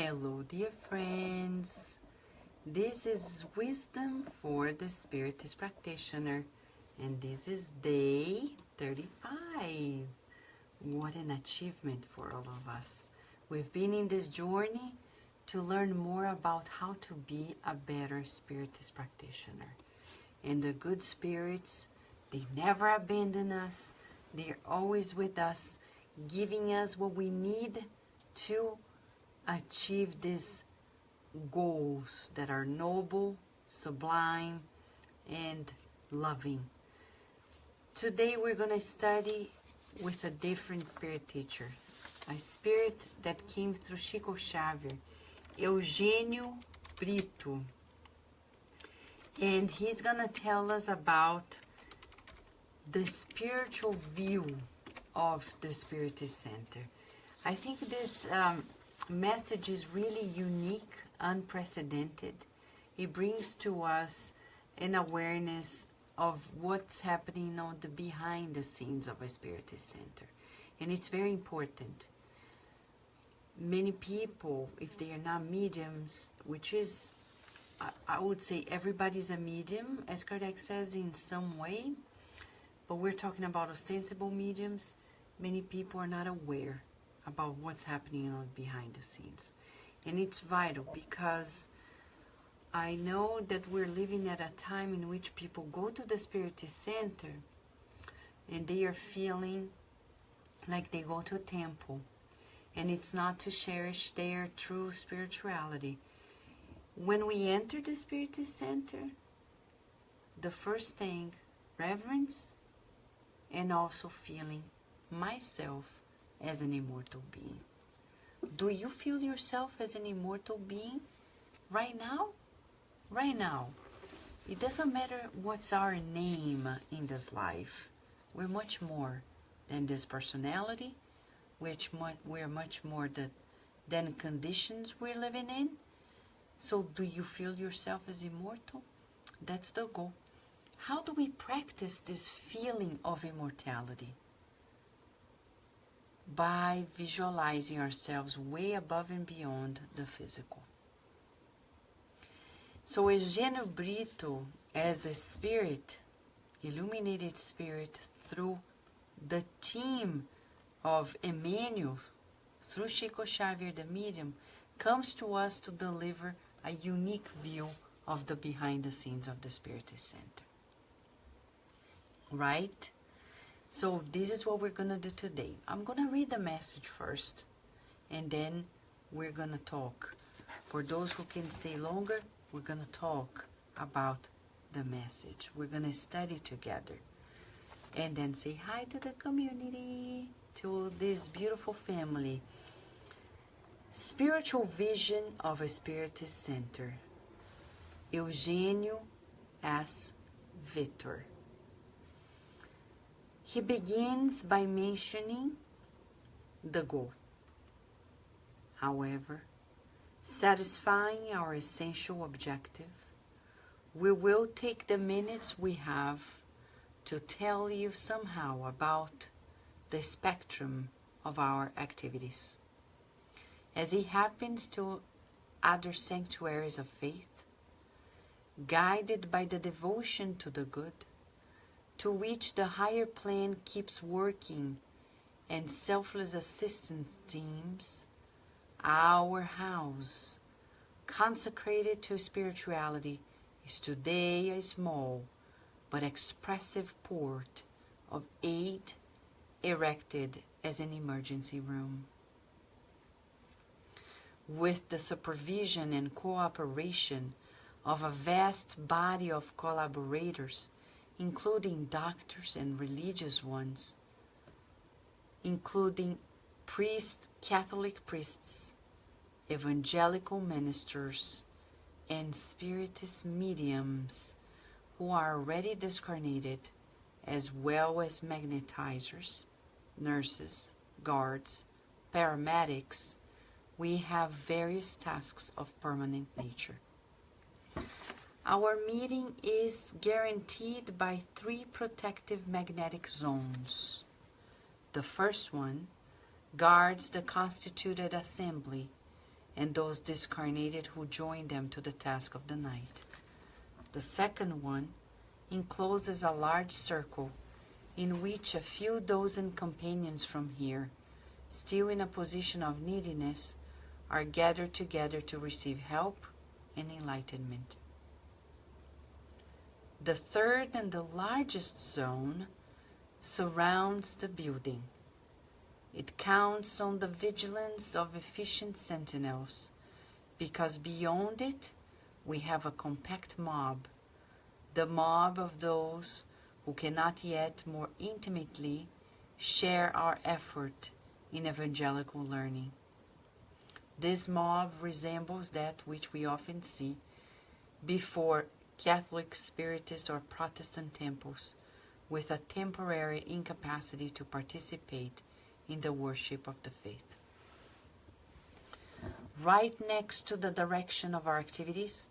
Hello, dear friends. This is Wisdom for the Spiritist Practitioner, and this is day 35. What an achievement for all of us. We've been in this journey to learn more about how to be a better Spiritist Practitioner. And the good spirits, they never abandon us. They're always with us, giving us what we need to achieve these goals that are noble, sublime, and loving. Today we're going to study with a different spirit teacher, a spirit that came through Chico Xavier, Eugênio Brito. And he's going to tell us about the spiritual view of the Spiritist Center. I think this message is really unique, unprecedented. It brings to us an awareness of what's happening on the behind the scenes of a Spiritist Center. And it's very important. Many people, if they are not mediums, which is, I would say everybody's a medium, as Kardec says, in some way, but we're talking about ostensible mediums. Many people are not aware about what's happening on behind the scenes. And it's vital because I know that we're living at a time in which people go to the Spiritist Center and they are feeling like they go to a temple, and it's not to cherish their true spirituality. When we enter the Spiritist Center, the first thing, reverence, and also feeling myself as an immortal being. Do you feel yourself as an immortal being right now? Right now. It doesn't matter what's our name in this life. We're much more than this personality, we're much more than conditions we're living in. So do you feel yourself as immortal? That's the goal. How do we practice this feeling of immortality? By visualizing ourselves way above and beyond the physical. So Eugênio Brito, as a spirit, illuminated spirit, through the team of Emmanuel, through Chico Xavier the medium, comes to us to deliver a unique view of the behind the scenes of the Spiritist Center. Right? So this is what we're going to do today. I'm going to read the message first, and then we're going to talk. For those who can stay longer, we're going to talk about the message. We're going to study together. And then say hi to the community, to this beautiful family. Spiritual Vision of a Spiritist Center. Eugênio S. Vitor. He begins by mentioning the goal. However, satisfying our essential objective, we will take the minutes we have to tell you somehow about the spectrum of our activities. As it happens to other sanctuaries of faith, guided by the devotion to the good, to which the higher plan keeps working, and selfless assistance teams, our house, consecrated to spirituality, is today a small but expressive port of aid erected as an emergency room. With the supervision and cooperation of a vast body of collaborators, including doctors and religious ones, including Catholic priests, evangelical ministers, and Spiritist mediums who are already discarnated, as well as magnetizers, nurses, guards, paramedics. We have various tasks of permanent nature. Our meeting is guaranteed by 3 protective magnetic zones. The first one guards the constituted assembly and those discarnated who join them to the task of the night. The second one encloses a large circle in which a few dozen companions from here, still in a position of neediness, are gathered together to receive help and enlightenment. The third and the largest zone surrounds the building. It counts on the vigilance of efficient sentinels, because beyond it we have a compact mob, the mob of those who cannot yet more intimately share our effort in evangelical learning. This mob resembles that which we often see before Catholic, Spiritist, or Protestant temples, with a temporary incapacity to participate in the worship of the faith. Right next to the direction of our activities,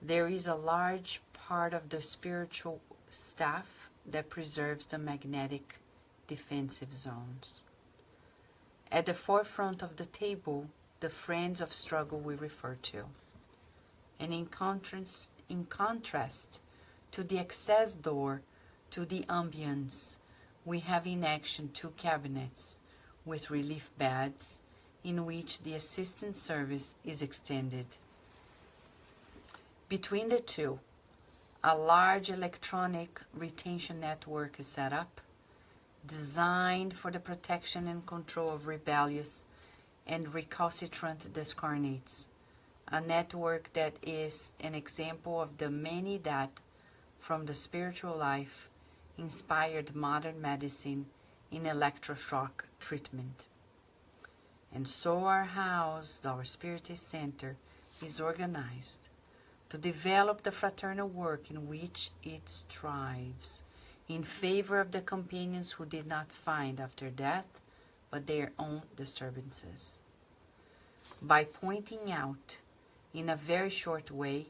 there is a large part of the spiritual staff that preserves the magnetic defensive zones. At the forefront of the table, the friends of struggle we refer to. And in contrast to the access door to the ambience, we have in action two cabinets with relief beds in which the assistance service is extended. Between the two, a large electronic retention network is set up, designed for the protection and control of rebellious and recalcitrant discarnates, a network that is an example of the many that, from the spiritual life, inspired modern medicine in electroshock treatment. And so our Spiritist Center is organized to develop the fraternal work in which it strives, in favor of the companions who did not find after death but their own disturbances. By pointing out, in a very short way,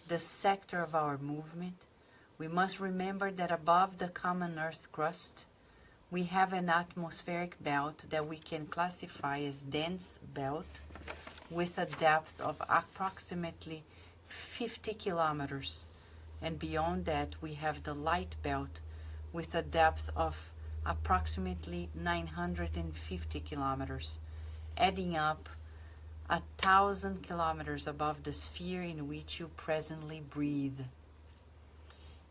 the sector of our movement, we must remember that above the common earth crust, we have an atmospheric belt that we can classify as dense belt with a depth of approximately 50 kilometers, and beyond that we have the light belt with a depth of approximately 950 kilometers, adding up 1,000 kilometers above the sphere in which you presently breathe.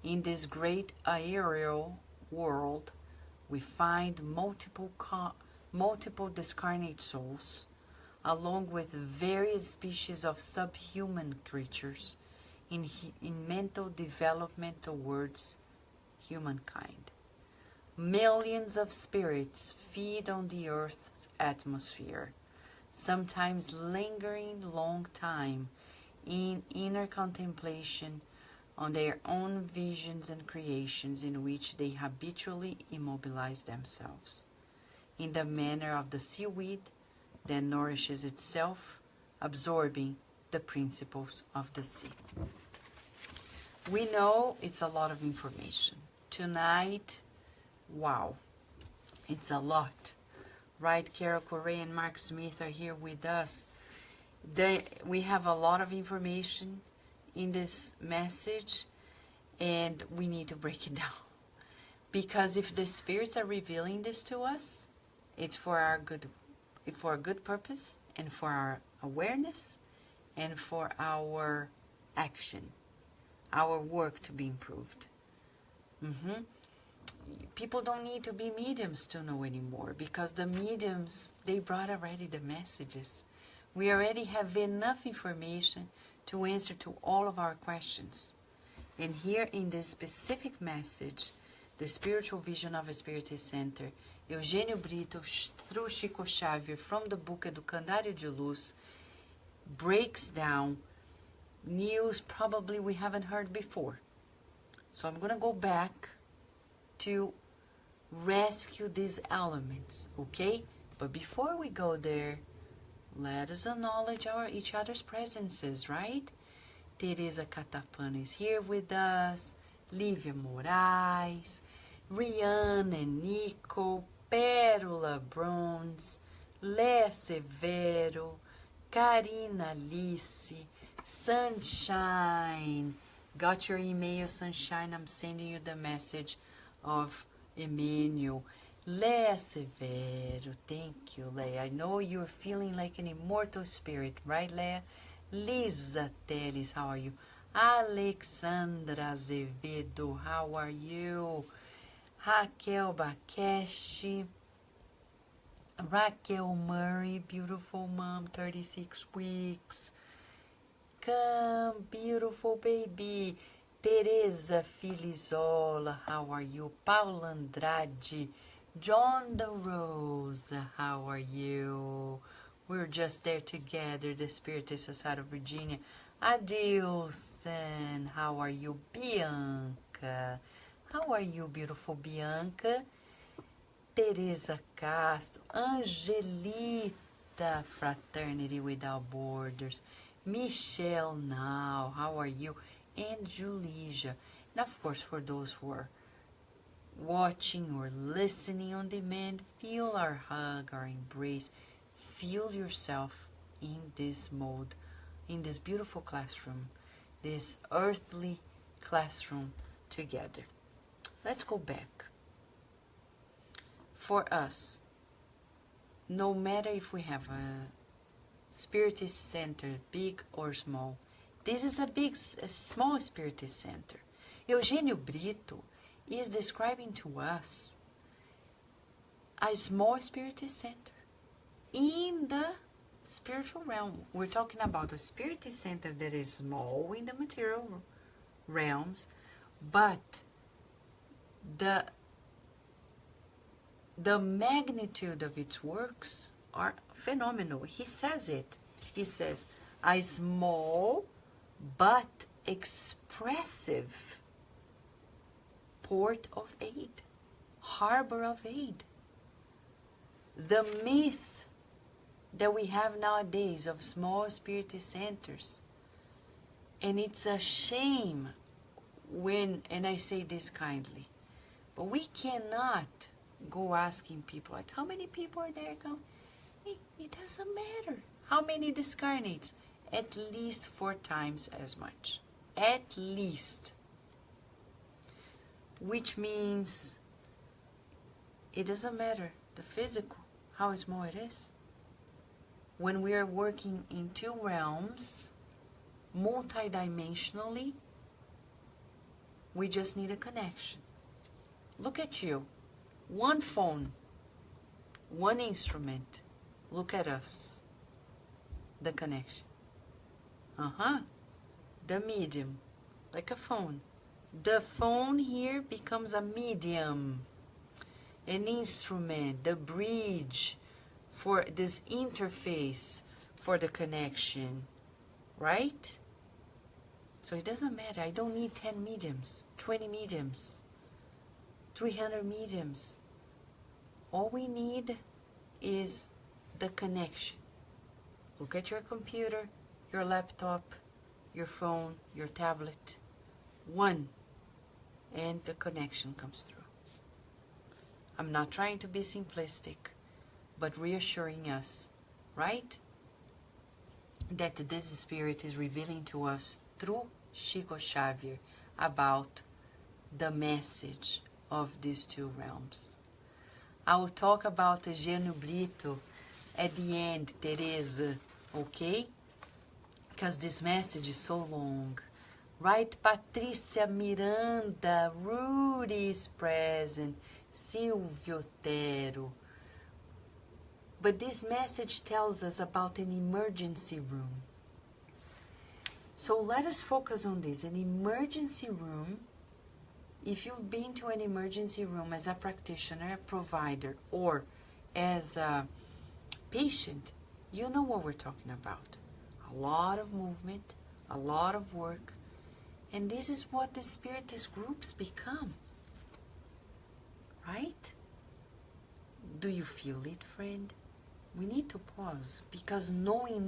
In this great aerial world, we find multiple discarnate souls, along with various species of subhuman creatures in mental development towards humankind. Millions of spirits feed on the earth's atmosphere, sometimes lingering long time in inner contemplation on their own visions and creations in which they habitually immobilize themselves, in the manner of the seaweed that nourishes itself, absorbing the principles of the sea. We know it's a lot of information. Tonight, wow, it's a lot. Right, Carol Correa and Mark Smith are here with us. We have a lot of information in this message, and we need to break it down. Because if the spirits are revealing this to us, it's for a good purpose, and for our awareness, and for our action, our work to be improved. People don't need to be mediums to know anymore, because the mediums, they brought already the messages. We already have enough information to answer to all of our questions. And here in this specific message, the spiritual vision of a Spiritist Center, Eugênio Brito, through Chico Xavier, from the book Educandário de Luz, breaks down news probably we haven't heard before. So I'm going to go back to rescue these elements, okay? But before we go there, let us acknowledge each other's presences, right? Teresa Catapano is here with us, Lívia Moraes, Rihanna and Nico, Pérola Bronze, Lé Severo, Karina Alice, Sunshine. Got your email, Sunshine. I'm sending you the message of Emmanuel. Leia Severo, thank you, Leia. I know you're feeling like an immortal spirit, right, Leia? Lisa Teles, how are you? Alexandra Azevedo, how are you? Raquel Bakeshi, Raquel Murray, beautiful mom, 36 weeks. Come, beautiful baby. Teresa Filizola, how are you? Paula Andrade, John the Rose, how are you? We're just there together, the Spiritist Society of Virginia. Adilson, how are you? Bianca, how are you, beautiful Bianca? Teresa Castro, Angelita, Fraternity Without Borders. Michelle Now, how are you? And Julija. And of course, for those who are watching or listening on demand, feel our hug, our embrace. Feel yourself in this mode, in this beautiful classroom, this earthly classroom together. Let's go back. For us, no matter if we have a Spiritist center, big or small, this is a small Spiritist center. Eugênio Brito is describing to us a small Spiritist center in the spiritual realm. We're talking about a Spiritist center that is small in the material realms, but the magnitude of its works are phenomenal. He says it. He says, a small but expressive port of aid, harbor of aid. The myth that we have nowadays of small Spiritist centers, and it's a shame when, and I say this kindly, but we cannot go asking people, like, how many people are there? It doesn't matter. How many discarnates? At least 4 times as much. At least. Which means it doesn't matter the physical, how small it is. When we are working in 2 realms, multidimensionally, we just need a connection. Look at you. 1 phone, 1 instrument. Look at us. The connection. The medium, like a phone. The phone here becomes a medium, an instrument, the bridge for this interface for the connection, right? So it doesn't matter. I don't need 10 mediums, 20 mediums, 300 mediums. All we need is the connection. Look at your computer, your laptop, your phone, your tablet. 1, and the connection comes through. I'm not trying to be simplistic, but reassuring us, right? That this Spirit is revealing to us through Chico Xavier about the message of these 2 realms. I will talk about Eugênio Brito at the end, Teresa, okay? Because this message is so long. Right, Patricia Miranda, Rudy is present, Silvio Otero. But this message tells us about an emergency room. So let us focus on this, an emergency room. If you've been to an emergency room as a practitioner, a provider, or as a patient, you know what we're talking about. A lot of movement, a lot of work, and this is what the Spiritist groups become, right? Do you feel it, friend? We need to pause, because knowing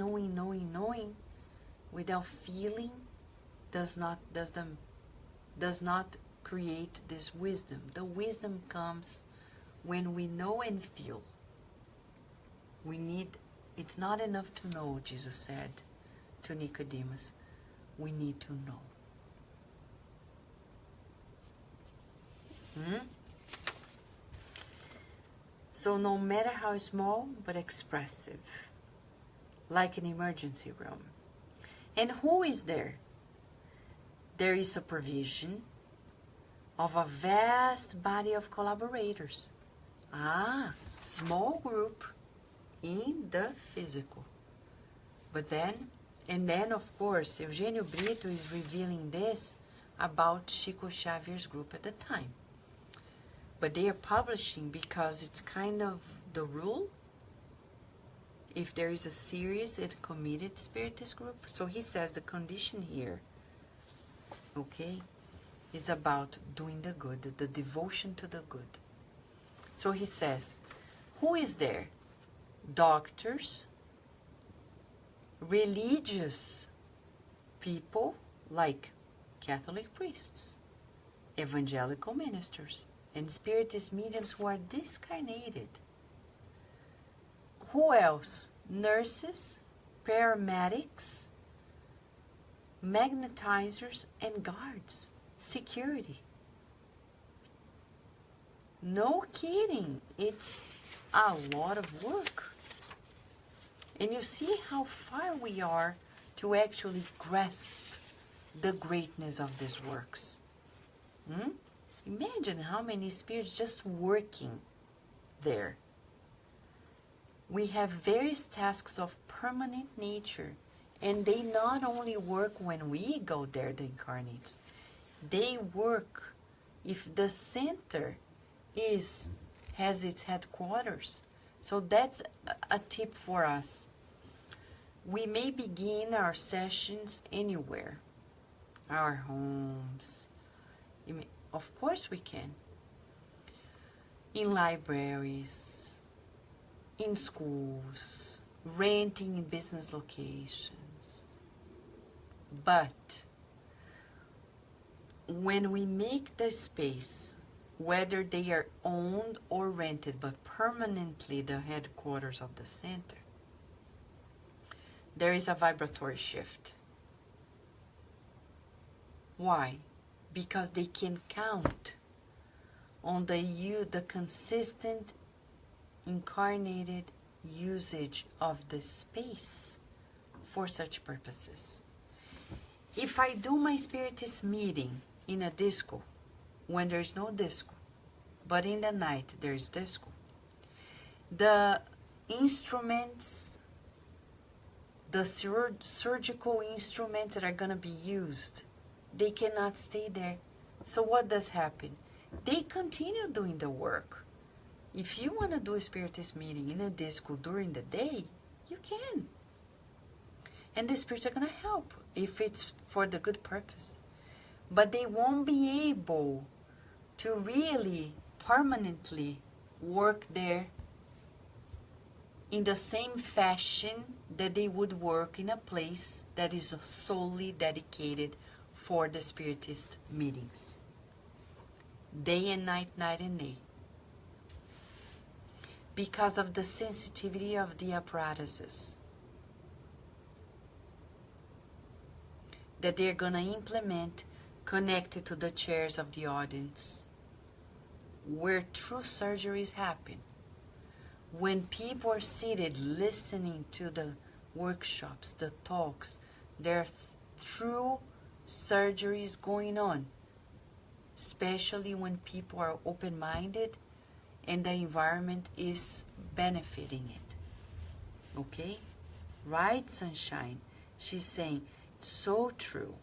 without feeling does not create this wisdom. The wisdom comes when we know and feel. We need It's not enough to know, Jesus said to Nicodemus. We need to know. So no matter how small, but expressive, like an emergency room. And who is there? There is supervision of a vast body of collaborators. Small group in the physical. But then, of course, Eugenio Brito is revealing this about Chico Xavier's group at the time. But they are publishing because it's kind of the rule if there is a serious and committed Spiritist group. So he says the condition here, okay, is about doing the good, the devotion to the good. So he says, who is there? Doctors, religious people like Catholic priests, evangelical ministers, and Spiritist mediums who are discarnated. Who else? Nurses, paramedics, magnetizers, and guards, security. No kidding, it's a lot of work. And you see how far we are to actually grasp the greatness of these works. Imagine how many spirits just working there. We have various tasks of permanent nature, and they not only work when we go there, the incarnates, they work if the center has its headquarters. So that's a tip for us. We may begin our sessions anywhere, our homes. Of course we can. In libraries, in schools, renting in business locations. But when we make the space, whether they are owned or rented, but permanently the headquarters of the center, there is a vibratory shift. Why? Because they can count on the consistent incarnated usage of the space for such purposes. If I do my Spiritist meeting in a disco, when there's no disco, but in the night there's disco, the instruments, the surgical instruments that are going to be used, they cannot stay there. So what does happen? They continue doing the work. If you want to do a Spiritist meeting in a disco during the day, you can. And the spirits are going to help if it's for the good purpose. But they won't be able to really permanently work there in the same fashion that they would work in a place that is solely dedicated for the Spiritist meetings. Day and night, night and day. Because of the sensitivity of the apparatuses that they're going to implement connected to the chairs of the audience, where true surgeries happen. When people are seated listening to the workshops, the talks, there are true surgeries going on, especially when people are open-minded and the environment is benefiting it. Okay? Right, Sunshine? She's saying, so true.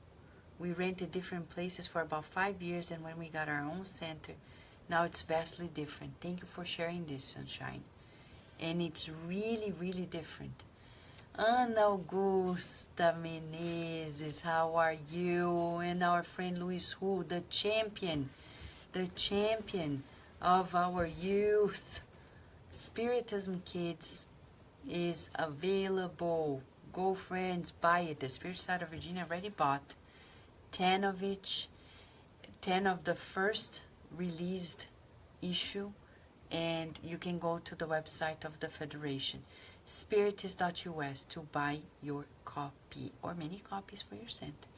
We rented different places for about 5 years, and when we got our own center, now it's vastly different. Thank you for sharing this, Sunshine. And it's really, really different. Ana Augusta Menezes, how are you? And our friend Luis Hu, the champion of our youth. Spiritism Kids is available. Go friends, buy it. The Spirit Side of Virginia already bought 10 of each, 10 of the first released issue, and you can go to the website of the Federation. Spiritist.us to buy your copy or many copies for your center.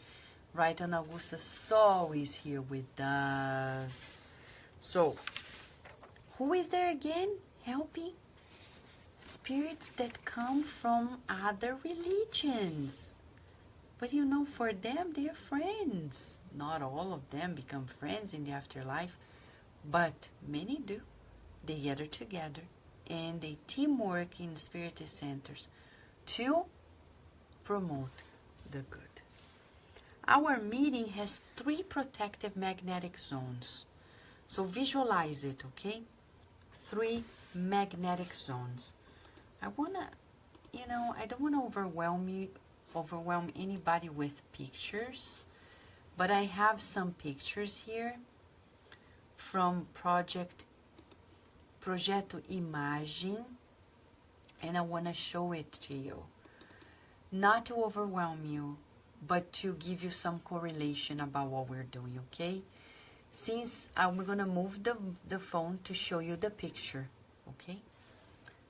Right, and Augusta Sol is here with us. So, who is there again helping? Spirits that come from other religions. But you know, for them, they're friends. Not all of them become friends in the afterlife, but many do. They gather together and they teamwork in Spiritist centers to promote the good. Our meeting has 3 protective magnetic zones. So visualize it, okay? 3 magnetic zones. I wanna, I don't wanna overwhelm anybody with pictures, but I have some pictures here from Projeto Imagem, and I wanna show it to you. Not to overwhelm you, but to give you some correlation about what we're doing, okay? Since I'm gonna move the phone to show you the picture, okay?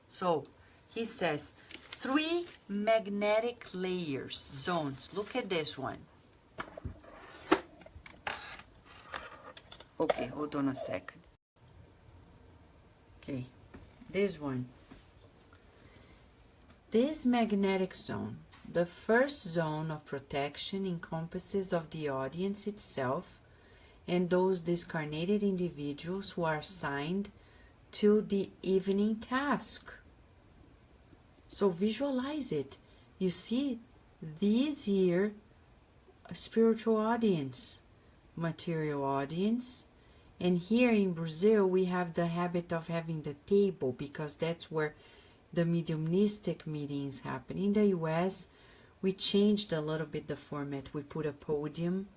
So, he says, 3 magnetic layers, zones. Look at this one. Okay, hold on a second. Okay, this one. This magnetic zone, the first zone of protection, encompasses of the audience itself and those discarnated individuals who are assigned to the evening task. So visualize it. You see, these here, a spiritual audience, material audience, and here in Brazil we have the habit of having the table because that's where the mediumistic meetings happen. In the US, we changed a little bit the format. We put a podium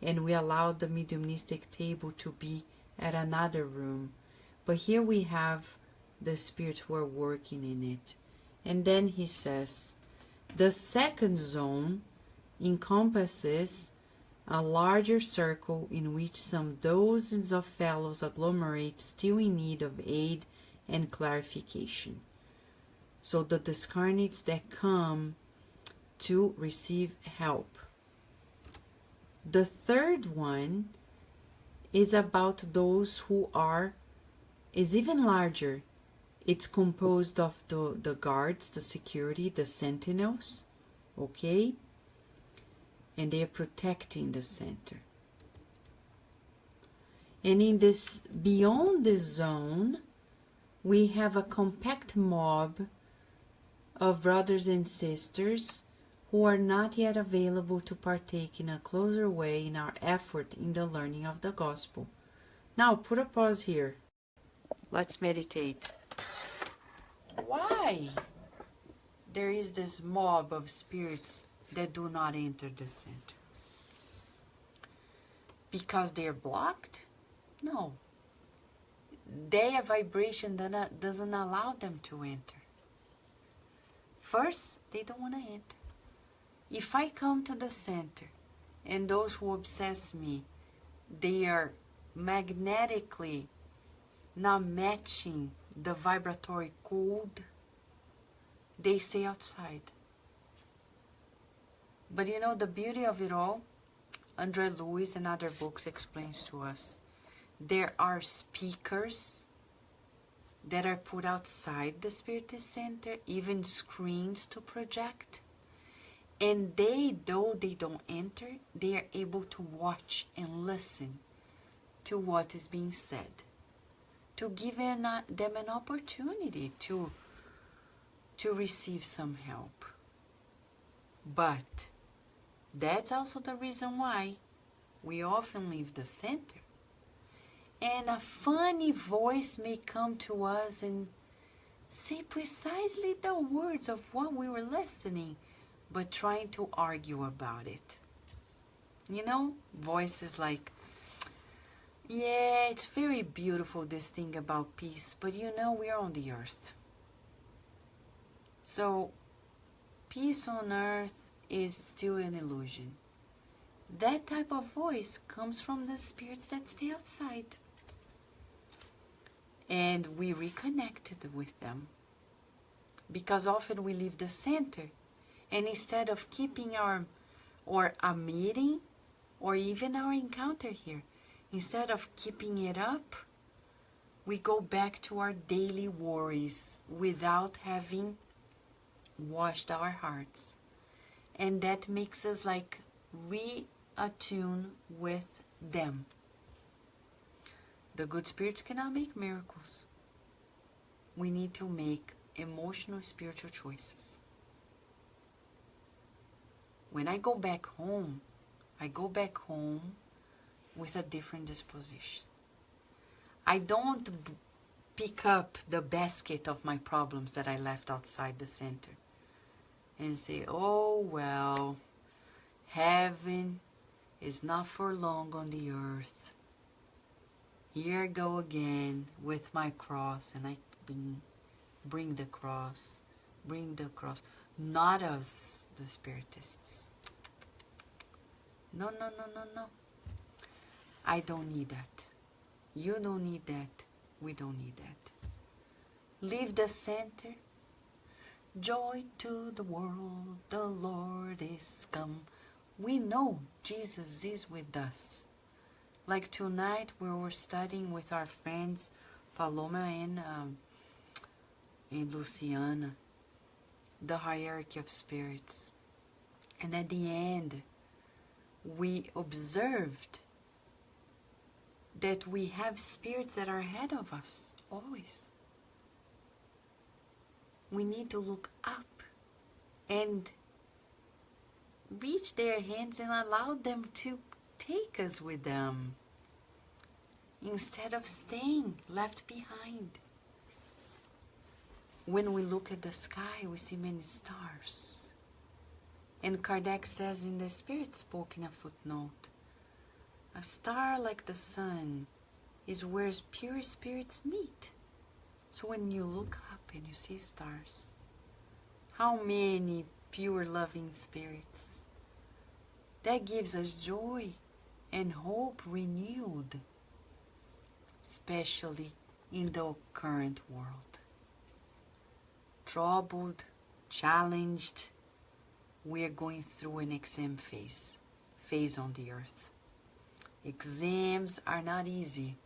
and we allowed the mediumistic table to be at another room. But here we have the spirits who are working in it. And then he says, the second zone encompasses a larger circle in which some dozens of fellows agglomerate still in need of aid and clarification. So the discarnates that come to receive help. The third one is about those who is even larger. It's composed of the guards, the security, the sentinels, okay? And they are protecting the center. And in this, beyond this zone, we have a compact mob of brothers and sisters who are not yet available to partake in a closer way in our effort in the learning of the gospel. Now, put a pause here. Let's meditate. Why there is this mob of spirits that do not enter the center? Because they're blocked? No. Their vibration doesn't allow them to enter. First, they don't want to enter. If I come to the center and those who obsess me, they are magnetically not matching the vibratory code, they stay outside. But you know the beauty of it all? Andre Lewis and other books explains to us. There are speakers that are put outside the Spiritist Center, even screens to project. And though they don't enter, they are able to watch and listen to what is being said, to give them an opportunity to receive some help. But that's also the reason why we often leave the center. And a funny voice may come to us and say precisely the words of what we were listening, but trying to argue about it. You know, voices like, yeah, it's very beautiful, this thing about peace, but you know, we are on the earth. So, peace on earth is still an illusion. That type of voice comes from the spirits that stay outside. And we reconnected with them. because often we leave the center, and instead of keeping a meeting or even our encounter here, instead of keeping it up, we go back to our daily worries without having washed our hearts. And that makes us like reattune with them. The good spirits cannot make miracles. We need to make emotional, spiritual choices. When I go back home with a different disposition. I don't pick up the basket of my problems that I left outside the center and say, oh, well, heaven is not for long on the earth. Here I go again with my cross, and I bring the cross. Not us, the Spiritists. No. I don't need that. You don't need that. We don't need that. Leave the center. Joy to the world, the Lord is come. We know Jesus is with us. Like tonight we were studying with our friends Paloma and Luciana, the hierarchy of spirits. And at the end, we observed that we have spirits that are ahead of us, always. We need to look up and reach their hands and allow them to take us with them, instead of staying left behind. When we look at the sky, we see many stars. And Kardec says in the Spirit Spoke in a footnote, a star like the sun is where pure spirits meet. So when you look up and you see stars, how many pure loving spirits. That gives us joy and hope renewed, especially in the current world. Troubled, challenged, we are going through an exam phase on the earth. Exams are not easy.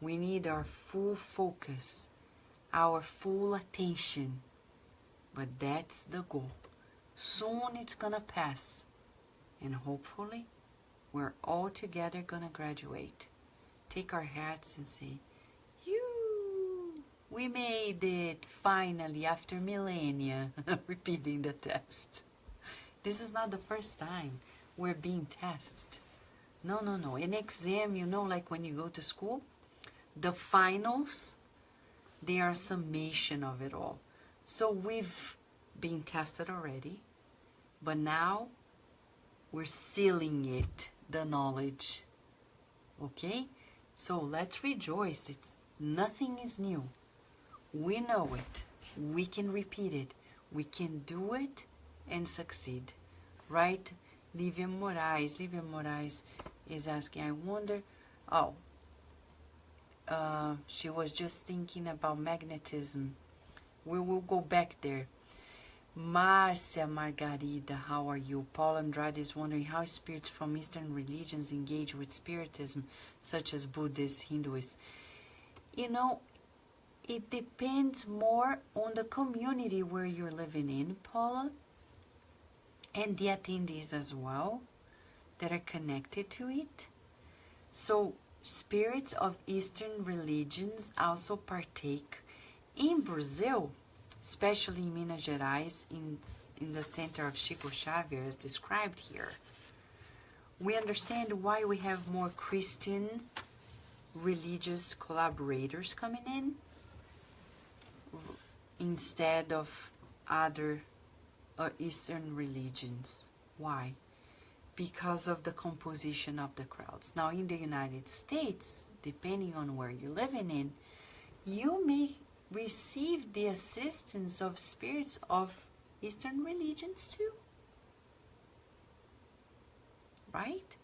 We need our full focus, our full attention. But that's the goal. Soon it's gonna pass. And hopefully, we're all together gonna graduate. Take our hats and say, we made it finally after millennia, repeating the test. This is not the first time we're being tested. No. An exam, like when you go to school, the finals, they are a summation of it all. So we've been tested already, but now we're sealing it, the knowledge. Okay? So let's rejoice. Nothing is new. We know it. We can repeat it. We can do it and succeed. Right? Lívia Moraes is asking, I wonder, she was just thinking about magnetism. We will go back there. Márcia Margarida, how are you? Paul Andrade is wondering how spirits from Eastern religions engage with Spiritism, such as Buddhists, Hindus. It depends more on the community where you're living in, Paula, and the attendees as well that are connected to it. So spirits of Eastern religions also partake. In Brazil, especially in Minas Gerais, in the center of Chico Xavier as described here, we understand why we have more Christian religious collaborators coming in instead of other Eastern religions. Why? Because of the composition of the crowds. Now in the United States, depending on where you're living in, you may receive the assistance of spirits of Eastern religions too. Right?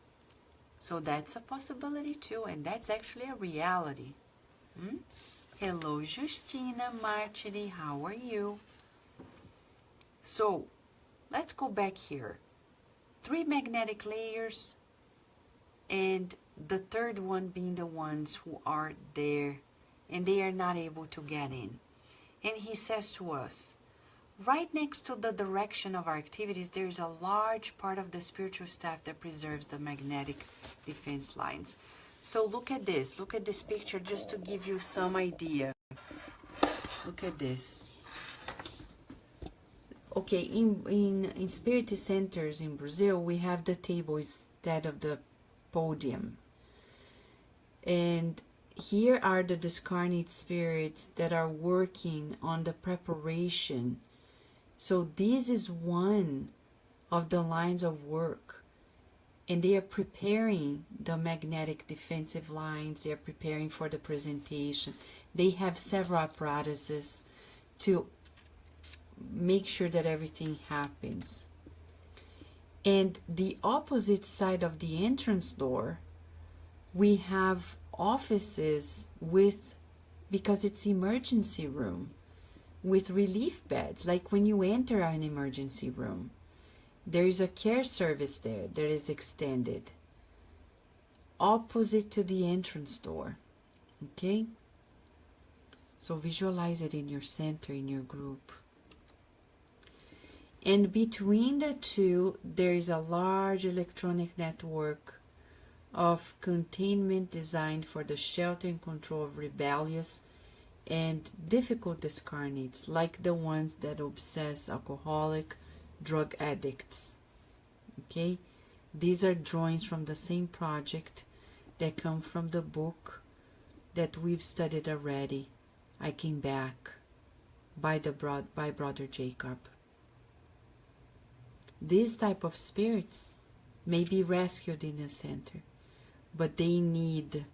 So that's a possibility too, and that's actually a reality. Hello, Justina Martiri, how are you? So let's go back here. 3 magnetic layers, and the third one being the ones who are there and they are not able to get in. And he says to us, right next to the direction of our activities, there is a large part of the spiritual staff that preserves the magnetic defense lines. So look at this picture just to give you some idea. Look at this. Okay, in Spiritist centers in Brazil, we have the table instead of the podium. And here are the discarnate spirits that are working on the preparation. So this is one of the lines of work. And they are preparing the magnetic defensive lines. They are preparing for the presentation. They have several apparatuses to make sure that everything happens. And the opposite side of the entrance door, we have offices with, because it's emergency room, with relief beds. Like when you enter an emergency room, there is a care service there that is extended opposite to the entrance door. Okay? So visualize it in your center, in your group. And between the two, there is a large electronic network of containment designed for the shelter and control of rebellious and difficult discarnates, like the ones that obsess alcoholic drug addicts. Okay? These are drawings from the same project that come from the book that we've studied already, I Came Back, by Brother Jacob. These type of spirits may be rescued in a center, but they need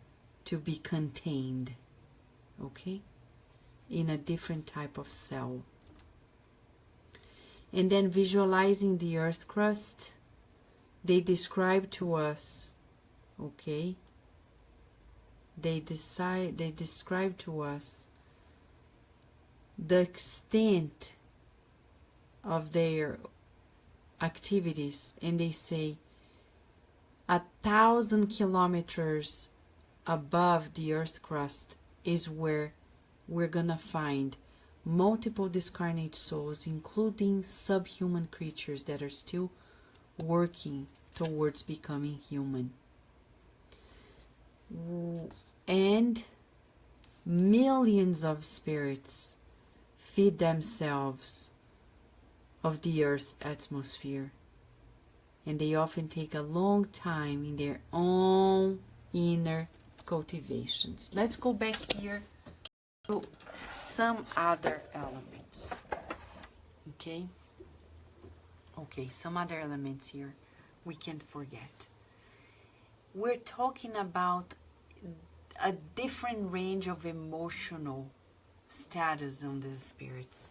to be contained, okay, in a different type of cell. And then visualizing the earth crust, they describe to us, okay, they describe to us the extent of their activities, and they say 1,000 kilometers above the earth crust is where we're gonna find multiple discarnate souls, including subhuman creatures that are still working towards becoming human. And millions of spirits feed themselves of the Earth's atmosphere, and they often take a long time in their own inner cultivations. Let's go back here to some other elements. Okay, some other elements here we can't forget. We're talking about a different range of emotional status on these spirits.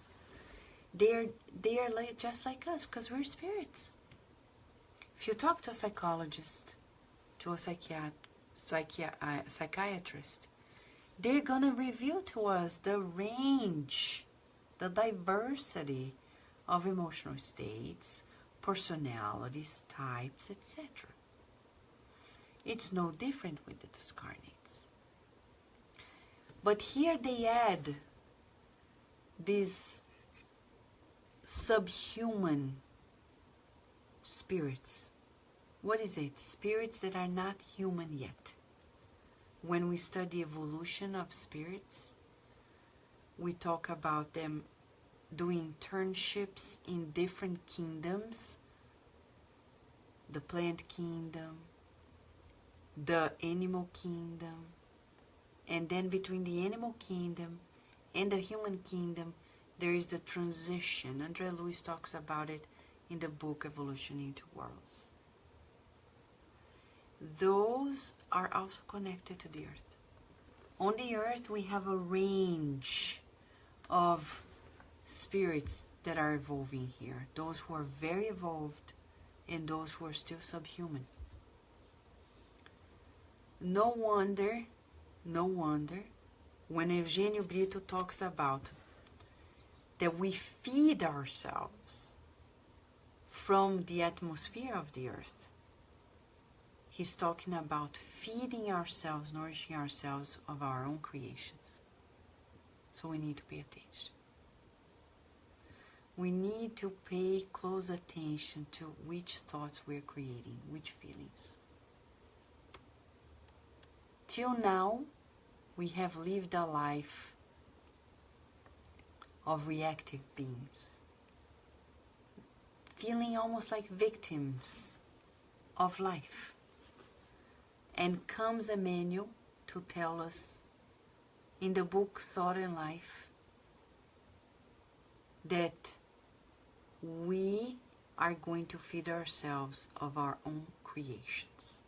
They are like, just like us, because we're spirits. If you talk to a psychologist, to a psychiatrist, they're gonna reveal to us the range, the diversity of emotional states, personalities, types, etc. It's no different with the discarnates. But here they add these subhuman spirits. What is it? Spirits that are not human yet. When we study evolution of spirits, we talk about them doing internships in different kingdoms, the plant kingdom, the animal kingdom, and then between the animal kingdom and the human kingdom, there is the transition. Andre Luiz talks about it in the book Evolution into Worlds. Those are also connected to the earth. On the earth, we have a range of spirits that are evolving here. Those who are very evolved and those who are still subhuman. No wonder when Eugenio Brito talks about that we feed ourselves from the atmosphere of the earth. He's talking about feeding ourselves, nourishing ourselves of our own creations. So we need to pay attention. We need to pay close attention to which thoughts we're creating, which feelings. Till now, we have lived a life of reactive beings, feeling almost like victims of life. And comes a manual to tell us in the book Thought and Life that we are going to feed ourselves of our own creations.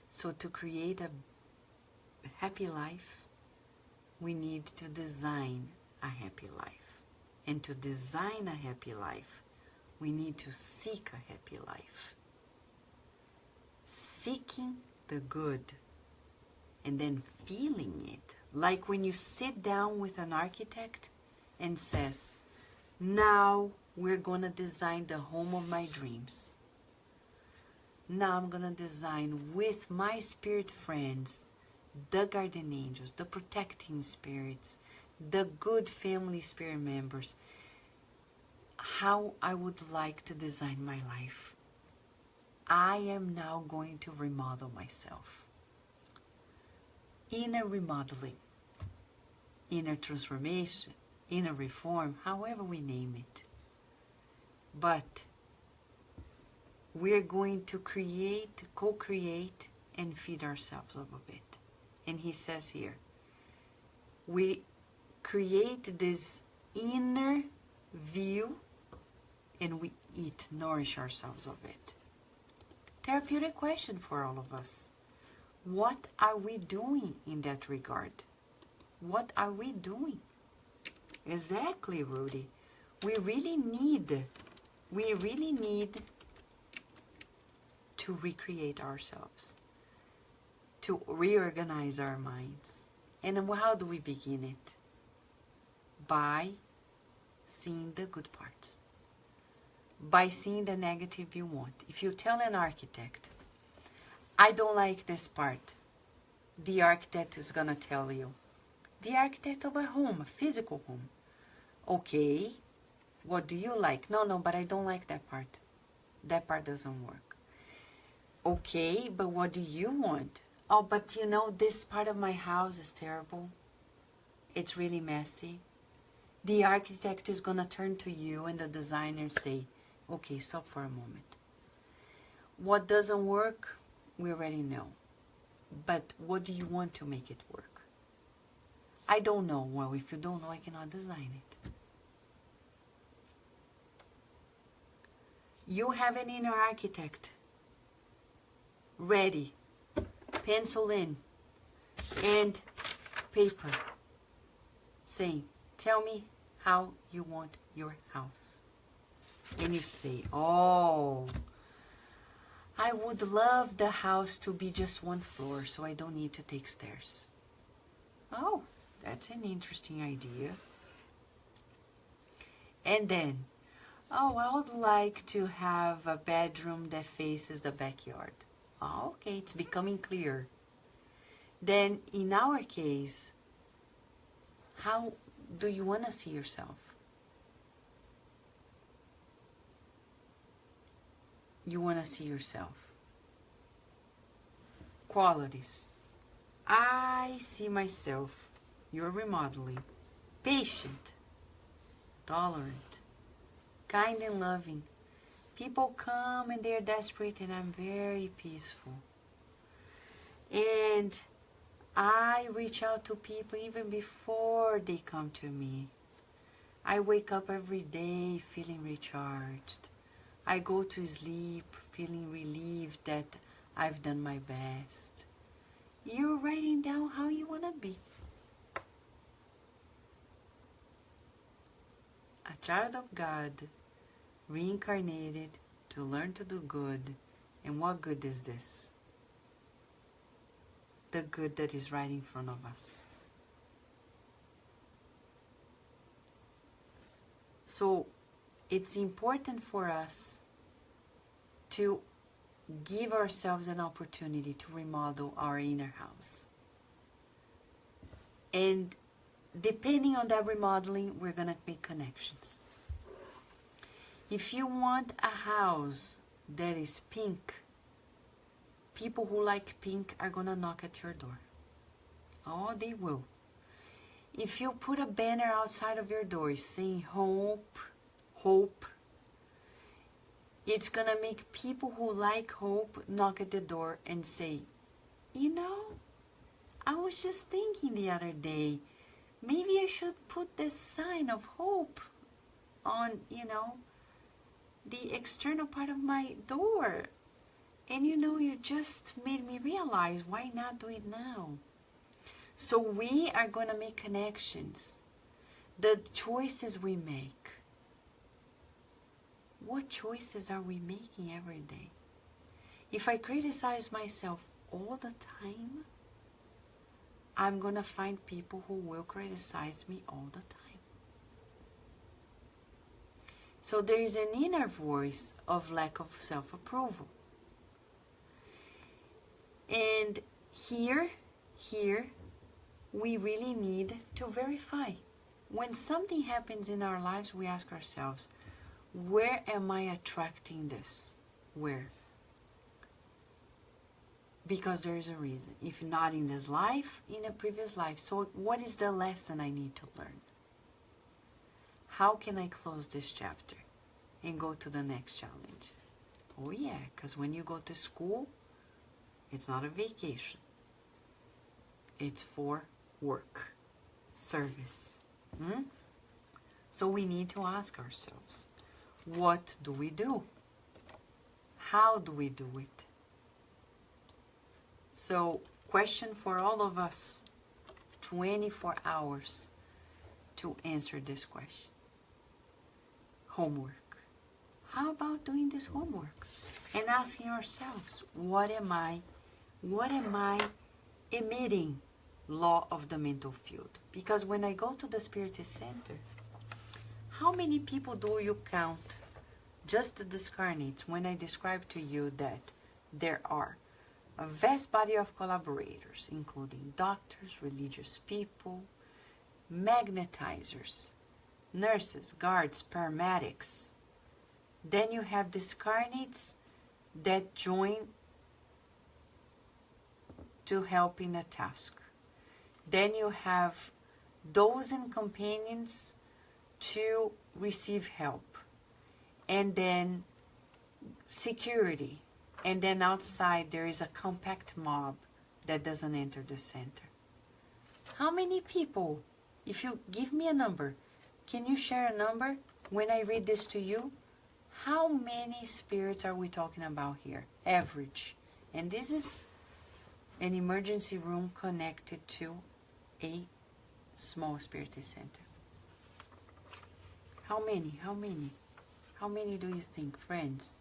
So to create a happy life, we need to design a happy life. And to design a happy life, we need to seek a happy life. Seeking the good and then feeling it. Like when you sit down with an architect and says, now we're going to design the home of my dreams. Now I'm going to design with my spirit friends, the guardian angels, the protecting spirits, the good family spirit members, how I would like to design my life. I am now going to remodel myself. Inner remodeling, inner transformation, inner reform, however we name it. But we're going to create, co-create, and feed ourselves of it. And he says here, we create this inner view and we eat, nourish ourselves of it. Therapeutic question for all of us. What are we doing in that regard? What are we doing? Exactly, Rudy. We really need to recreate ourselves, to reorganize our minds. And how do we begin it? By seeing the good parts. By seeing the negative you want. If you tell an architect, I don't like this part, the architect is going to tell you, the architect of a home, a physical home. Okay, what do you like? No, but I don't like that part. That part doesn't work. Okay, but what do you want? Oh, but you know, this part of my house is terrible. It's really messy. The architect is going to turn to you and the designer say, okay, stop for a moment. What doesn't work, we already know. But what do you want to make it work? I don't know. Well, if you don't know, I cannot design it. You have an inner architect ready, pencil in, and paper, saying, tell me how you want your house. And you say, oh, I would love the house to be just one floor so I don't need to take stairs. Oh, that's an interesting idea. And then, oh, I would like to have a bedroom that faces the backyard. Oh, okay, it's becoming clear. Then, in our case, how do you want to see yourself? You want to see yourself. Qualities. I see myself, you're remodeling, patient, tolerant, kind and loving. People come and they're desperate and I'm very peaceful. And I reach out to people even before they come to me. I wake up every day feeling recharged. I go to sleep feeling relieved that I've done my best. You're writing down how you want to be. A child of God, reincarnated to learn to do good. And what good is this? The good that is right in front of us. So it's important for us to give ourselves an opportunity to remodel our inner house. And depending on that remodeling, we're going to make connections. If you want a house that is pink, people who like pink are going to knock at your door. Oh, they will. If you put a banner outside of your door saying hope, hope, it's going to make people who like hope knock at the door and say, you know, I was just thinking the other day, maybe I should put this sign of hope on, you know, the external part of my door. And you know, you just made me realize, why not do it now? So we are going to make connections. The choices we make. What choices are we making every day? If I criticize myself all the time, I'm going to find people who will criticize me all the time. So there is an inner voice of lack of self-approval. And here, we really need to verify. When something happens in our lives, we ask ourselves, where am I attracting this? Where? Because there is a reason. If not in this life, in a previous life. So what is the lesson I need to learn? How can I close this chapter and go to the next challenge? Oh yeah, because when you go to school, it's not a vacation. It's for work, service. So we need to ask ourselves, what do we do? How do we do it? So, question for all of us, 24 hours to answer this question. Homework. How about doing this homework? And asking ourselves, what am I emitting? Law of the mental field. Because when I go to the Spiritist Center, how many people do you count, just the discarnates, when I describe to you that there are a vast body of collaborators, including doctors, religious people, magnetizers, nurses, guards, paramedics. Then you have discarnates that join to help in a task. Then you have those and companions to receive help. And then security. And then outside there is a compact mob that doesn't enter the center. How many people, if you give me a number, can you share a number when I read this to you? How many spirits are we talking about here? Average. And this is an emergency room connected to a small Spiritist center. How many? How many? How many do you think, friends?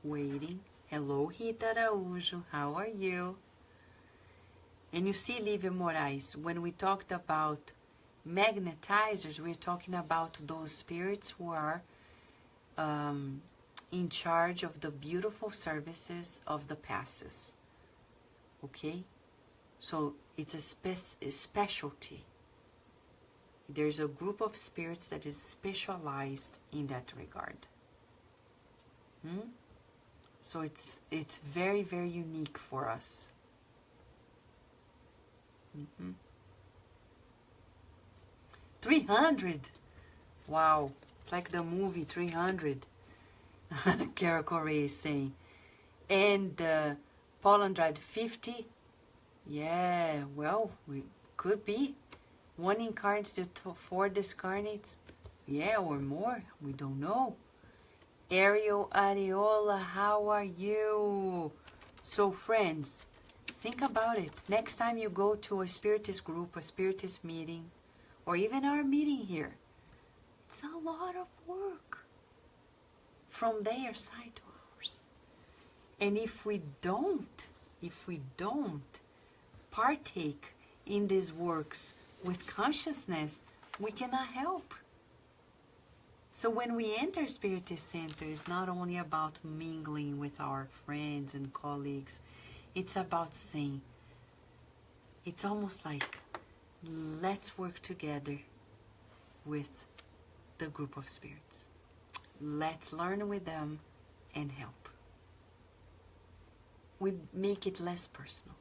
Waiting. Hello, Rita Araújo. How are you? And you see, Lívia Moraes, when we talked about magnetizers, we're talking about those spirits who are in charge of the beautiful services of the passes. Okay? So it's a specialty. There's a group of spirits that is specialized in that regard. So it's very, very unique for us. 300! Wow, it's like the movie 300. Carol Correa is saying. And Paul Andrade, 50. Yeah, well, we could be. 1 incarnate to 4 discarnates. Yeah, or more. We don't know. Ariel Areola, how are you? So, friends, think about it. Next time you go to a Spiritist group, a Spiritist meeting, or even our meeting here, it's a lot of work from their side to ours. And if we don't partake in these works with consciousness, we cannot help. So when we enter Spiritist Center, it's not only about mingling with our friends and colleagues, it's about saying, it's almost like, let's work together with the group of spirits. Let's learn with them and help. We make it less personal.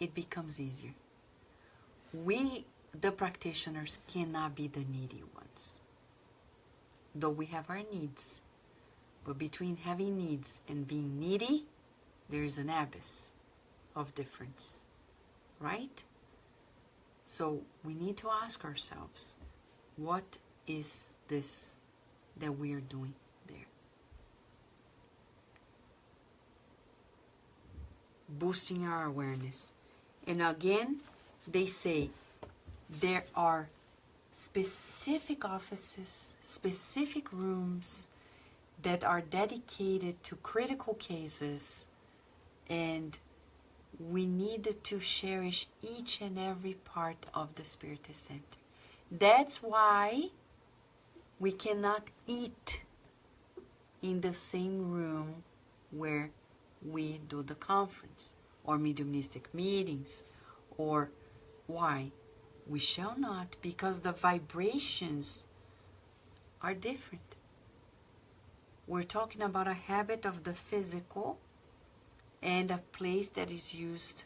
It becomes easier. We, the practitioners, cannot be the needy ones. Though we have our needs. But between having needs and being needy, there is an abyss of difference. Right? So we need to ask ourselves, what is this that we are doing there? Boosting our awareness. And again, they say there are specific offices, specific rooms that are dedicated to critical cases, and we need to cherish each and every part of the Spiritist Center. That's why we cannot eat in the same room where we do the conference or mediumistic meetings. Or why? We shall not, because the vibrations are different. We're talking about a habit of the physical and a place that is used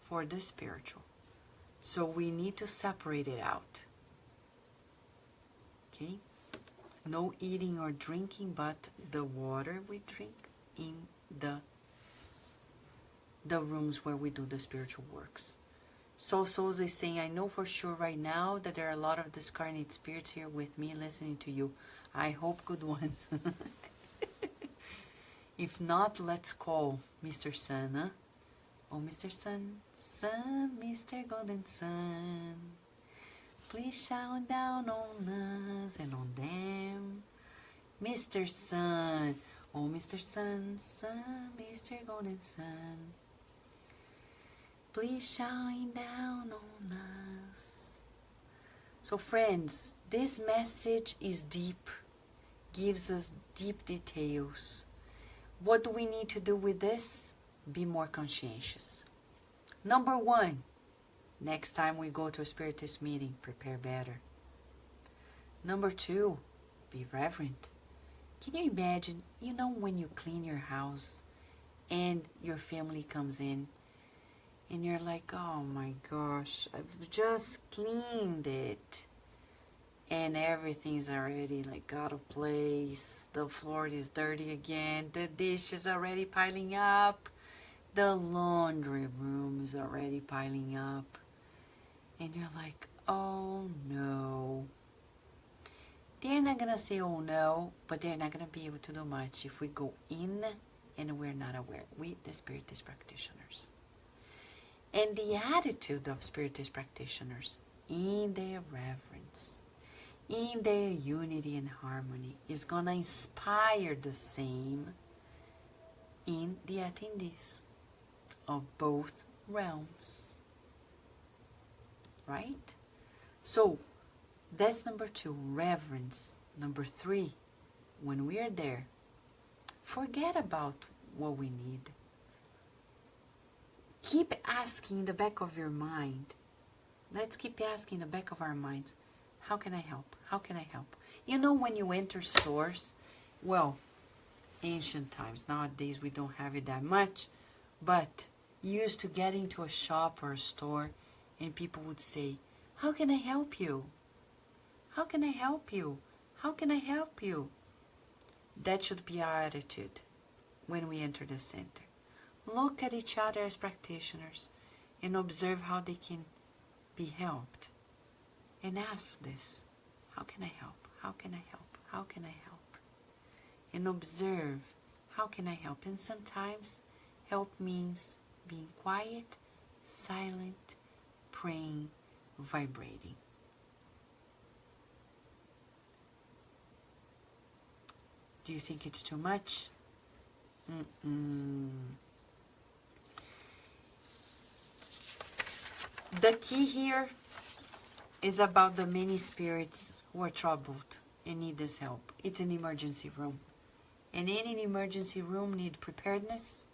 for the spiritual. So we need to separate it out. Okay? No eating or drinking, but the water we drink in the rooms where we do the spiritual works. So Souls is saying, I know for sure right now that there are a lot of discarnate spirits here with me listening to you. I hope good ones. If not, let's call Mr. Sun, huh? Oh, Mr. Sun, Sun, Mr. Golden Sun, please shine down on us and on them. Mr. Sun, oh, Mr. Sun, Sun, Mr. Golden Sun, please shine down on us. So friends, this message is deep, gives us deep details. What do we need to do with this? Be more conscientious. Number one, next time we go to a Spiritist meeting, prepare better. Number two, be reverent. Can you imagine, when you clean your house and your family comes in and you're like, oh my gosh, I've just cleaned it. And everything's already like out of place. The floor is dirty again. The dish is already piling up. The laundry room is already piling up. And you're like, oh no. They're not going to say oh no, but they're not going to be able to do much if we go in and we're not aware. We, the Spiritist practitioners. And the attitude of Spiritist practitioners in their reverence, in their unity and harmony, is going to inspire the same in the attendees of both realms. Right? So, that's number two, reverence. Number three, when we are there, forget about what we need. Keep asking in the back of your mind. Let's keep asking in the back of our minds, how can I help? How can I help? When you enter stores, well, ancient times, nowadays we don't have it that much, but you used to get into a shop or a store and people would say, how can I help you? How can I help you? How can I help you? That should be our attitude when we enter the center. Look at each other as practitioners and observe how they can be helped. And ask this, how can I help? How can I help? How can I help? And observe, how can I help? And sometimes help means being quiet, silent, praying, vibrating. Do you think it's too much? The key here is about the many spirits who are troubled and need this help. It's an emergency room. And any emergency room needs preparedness,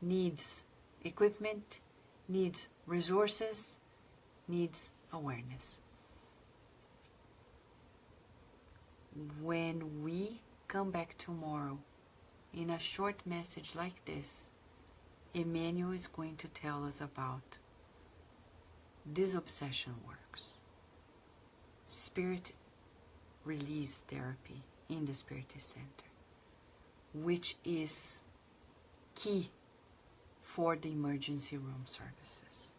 needs equipment, needs resources, needs awareness. When we come back tomorrow in a short message like this, Emmanuel is going to tell us about disobsession works, spirit release therapy in the Spiritist Center, which is key for the emergency room services.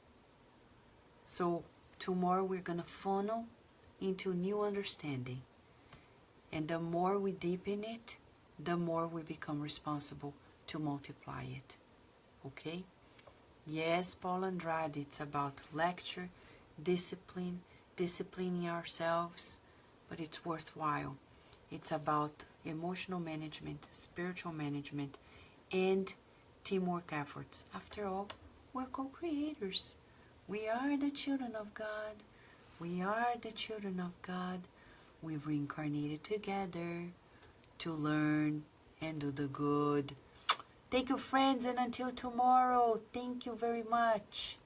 So tomorrow we're going to funnel into new understanding, and the more we deepen it, the more we become responsible to multiply it. Okay? Yes, Paul Andrade, it's about lecture, discipline, disciplining ourselves, but it's worthwhile. It's about emotional management, spiritual management, and teamwork efforts. After all, we're co-creators. We are the children of God. We are the children of God. We've reincarnated together to learn and do the good. Thank you, friends, and until tomorrow, thank you very much.